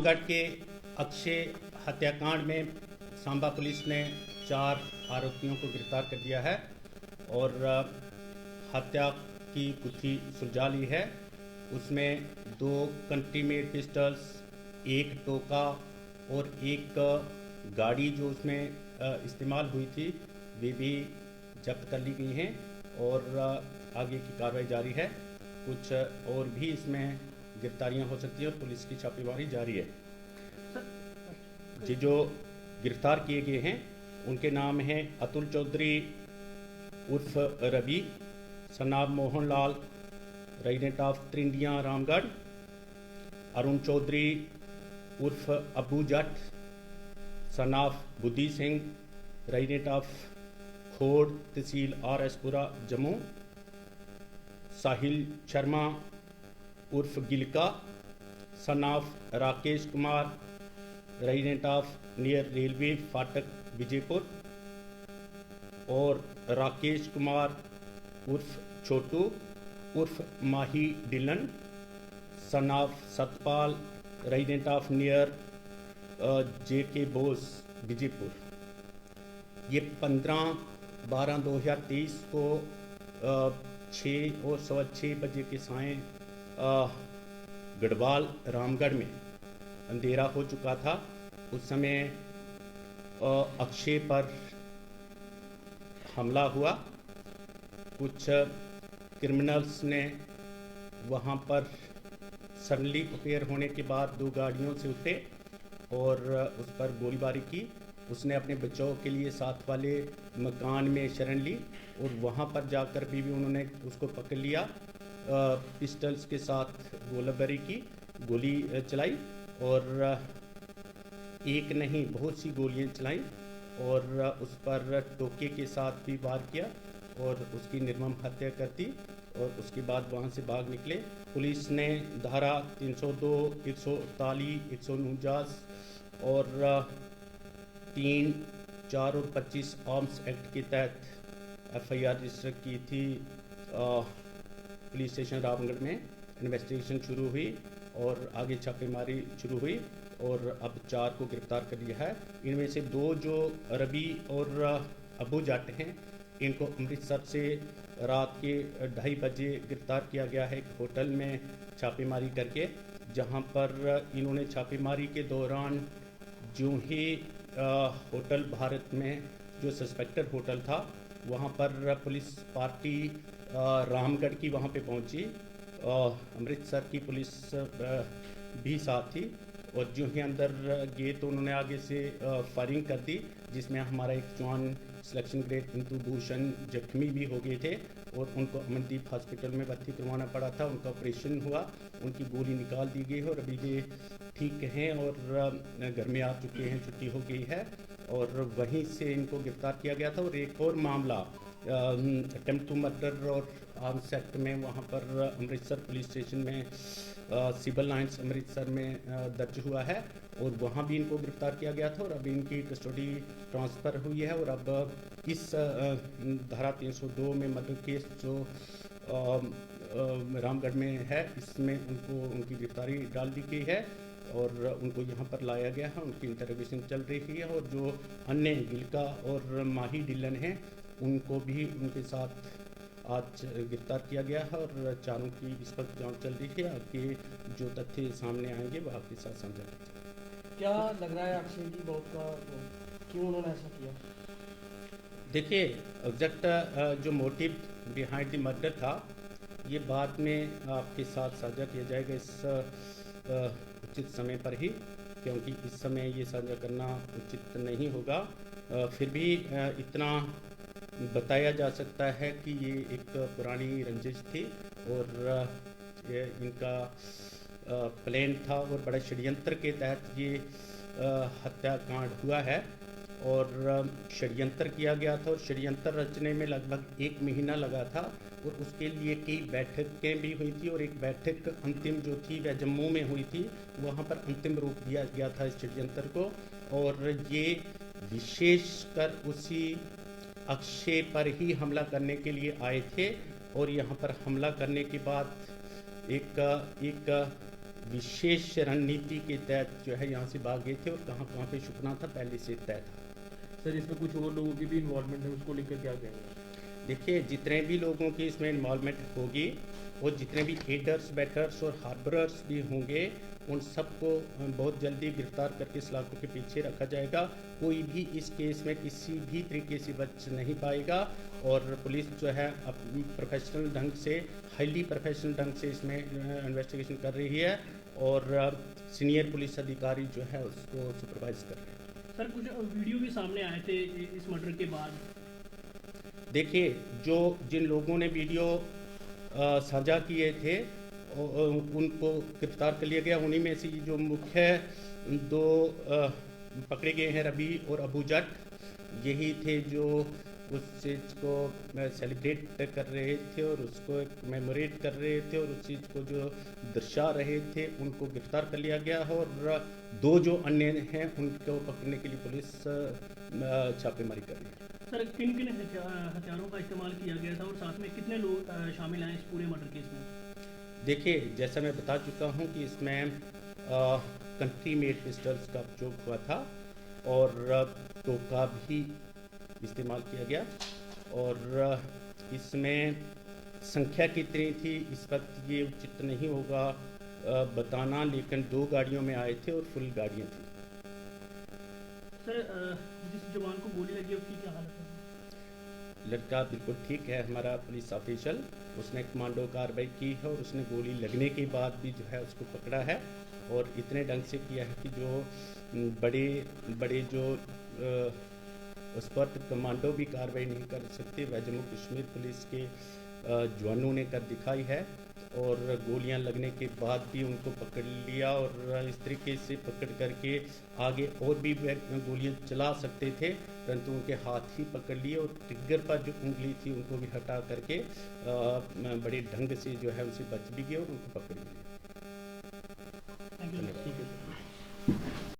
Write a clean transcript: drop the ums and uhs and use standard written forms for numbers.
रामगढ़ के अक्षय हत्याकांड में सांबा पुलिस ने 4 आरोपियों को गिरफ्तार कर दिया है और हत्या की गुत्थी सुलझा ली है। उसमें 2 कंट्री मेड पिस्टल्स, 1 टोका और 1 गाड़ी जो उसमें इस्तेमाल हुई थी वे भी जब्त कर ली गई हैं और आगे की कार्रवाई जारी है। कुछ और भी इसमें गिरफ्तारियां हो सकती हैं और पुलिस की छापेमारी जारी है। जो गिरफ्तार किए गए हैं उनके नाम हैं अतुल चौधरी उर्फ रवि, सनाब मोहन लाल, रेजिडेंट ऑफ त्रिंडिया रामगढ़, अरुण चौधरी उर्फ अबू जट, सनाफ बुद्धि सिंह, रेजिडेंट ऑफ खोड़ तहसील RS पुरा जम्मू, साहिल शर्मा उर्फ Gilka, son of Rakesh Kumar, resident of near railway फाटक विजयपुर, और राकेश कुमार उर्फ छोटू उर्फ Mahi Dhillon, son of Satpal, resident of near JK Bose Vijaypur. ये 15/12/2023 को 6 और 6:15 बजे के साय गढ़वाल रामगढ़ में अंधेरा हो चुका था। उस समय अक्षय पर हमला हुआ। कुछ क्रिमिनल्स ने वहां पर सडनली प्रिपेयर होने के बाद 2 गाड़ियों से उतरे और उस पर गोलीबारी की। उसने अपने बचाव के लिए साथ वाले मकान में शरण ली और वहां पर जाकर भी उन्होंने उसको पकड़ लिया। पिस्टल्स के साथ गोलीबारी की, गोली चलाई और एक नहीं बहुत सी गोलियां चलाई और उस पर टोके के साथ भी वार किया और उसकी निर्मम हत्या कर दी और उसके बाद वहां से भाग निकले। पुलिस ने धारा 302, 148, 149 और 3, 4 और 25 आर्म्स एक्ट के तहत FIR रजिस्टर की थी। पुलिस स्टेशन रामगढ़ में इन्वेस्टिगेशन शुरू हुई और आगे छापेमारी शुरू हुई और अब 4 को गिरफ्तार कर लिया है। इनमें से 2 जो रवि और अबू जट हैं, इनको अमृतसर से रात के 2:30 बजे गिरफ्तार किया गया है एक होटल में छापेमारी करके, जहां पर इन्होंने छापेमारी के दौरान जो ही होटल भारत में जो सस्पेक्टेड होटल था वहां पर पुलिस पार्टी रामगढ़ की वहां पे पहुंची। अमृतसर की पुलिस भी साथ थी और जो ही अंदर गए तो उन्होंने आगे से फायरिंग कर दी, जिसमें हमारा एक जवान सिलेक्शन ग्रेड इंदु भूषण जख्मी भी हो गए थे और उनको अमनदीप हॉस्पिटल में भर्ती करवाना पड़ा था। उनका ऑपरेशन हुआ, उनकी गोली निकाल दी गई और अभी वे ठीक हैं और घर में आ चुके हैं, छुट्टी हो गई है और वहीं से इनको गिरफ्तार किया गया था। और एक और मामला अटेम्प्ट टू मर्डर और आर्म्स एक्ट में वहाँ पर अमृतसर पुलिस स्टेशन में सिविल लाइन्स अमृतसर में दर्ज हुआ है और वहाँ भी इनको गिरफ्तार किया गया था और अभी इनकी कस्टडी ट्रांसफ़र हुई है। और अब इस धारा 302 में मर्डर केस जो रामगढ़ में है, इसमें उनकी गिरफ्तारी डाल दी गई है और उनको यहाँ पर लाया गया है, उनकी इंटरोगेशन चल रही है। और जो अन्य गिलका और माही डिलन हैं, उनको भी उनके साथ आज गिरफ्तार किया गया है और चारों की इस वक्त जांच चल रही है। आगे जो तथ्य सामने आएंगे वो आपके साथ साझा करेंगे। क्या लग रहा है अक्षय की मौत का, क्यों उन्होंने ऐसा किया? देखिए, एग्जैक्ट जो मोटिव बिहाइंड द मर्डर था ये बाद में आपके साथ साझा किया जाएगा इस उचित समय पर ही, क्योंकि इस समय ये साझा करना उचित नहीं होगा। फिर भी इतना बताया जा सकता है कि ये एक पुरानी रंजिश थी और ये इनका प्लान था और बड़े षड्यंत्र के तहत ये हत्याकांड हुआ है और षड्यंत्र किया गया था और षड्यंत्र रचने में लगभग 1 महीना लगा था और उसके लिए कई बैठकें भी हुई थी और एक बैठक अंतिम जो थी वह जम्मू में हुई थी। वहाँ पर अंतिम रूप दिया गया था इस षड्यंत्र को और ये विशेषकर उसी अक्षय पर ही हमला करने के लिए आए थे और यहाँ पर हमला करने के बाद एक विशेष रणनीति के तहत जो है यहाँ से भाग गए थे और कहाँ कहाँ पे छुपना था पहले से तय था। सर इसमें कुछ और लोगों की भी इन्वॉल्वमेंट है, उसको लेकर क्या कहेंगे? देखिए, जितने भी लोगों की इसमें इन्वॉल्वमेंट होगी और जितने भी एडर्स बैटर्स और हार्बरर्स भी होंगे उन सबको बहुत जल्दी गिरफ्तार करके सलाखों के पीछे रखा जाएगा। कोई भी इस केस में किसी भी तरीके से बच नहीं पाएगा और पुलिस जो है प्रोफेशनल ढंग से, हाईली प्रोफेशनल ढंग से इसमें इन्वेस्टिगेशन कर रही है और सीनियर पुलिस अधिकारी जो है उसको सुपरवाइज कर रहे हैं। सर कुछ वीडियो भी सामने आए थे इस मर्डर के बाद। देखिए, जो जिन लोगों ने वीडियो साझा किए थे उनको गिरफ्तार कर लिया गया। उन्हीं में से जो मुख्य दो पकड़े गए हैं, रवि और अबू जट, यही थे जो उस चीज़ को सेलिब्रेट कर रहे थे और उसको मेमोरेट कर रहे थे और उस चीज़ को जो दर्शा रहे थे उनको गिरफ्तार कर लिया गया है। और दो जो अन्य हैं उनको पकड़ने के लिए पुलिस छापेमारी कर रही है। सर किन किन हथियारों का इस्तेमाल किया गया था और साथ में कितने लोग शामिल हैं इस पूरे मर्डर केस में? देखिए, जैसा मैं बता चुका हूँ कि इसमें कंट्री मेड पिस्टल्स का उपयोग हुआ था और टोका भी इस्तेमाल किया गया और इसमें संख्या कितनी थी इस वक्त ये उचित नहीं होगा बताना, लेकिन 2 गाड़ियों में आए थे और फुल गाड़ियाँ थी। सर जिस जवान को गोली लगी उसकी क्या हालत है? लड़का बिल्कुल ठीक है, हमारा पुलिस ऑफिशियल, उसने कमांडो कार्रवाई की है और उसने गोली लगने के बाद भी जो है उसको पकड़ा है और इतने ढंग से किया है कि जो बड़े बड़े जो उस पर कमांडो भी कार्रवाई नहीं कर सकते, वह जम्मू कश्मीर पुलिस के जवानों ने कर दिखाई है और गोलियां लगने के बाद भी उनको पकड़ लिया और इस तरीके से पकड़ करके आगे और भी गोलियां चला सकते थे, परंतु उनके हाथ ही पकड़ लिए और ट्रिगर पर जो उंगली थी उनको भी हटा करके बड़े ढंग से जो है उनसे बच भी गए और उनको पकड़ भी लिया। Thank you.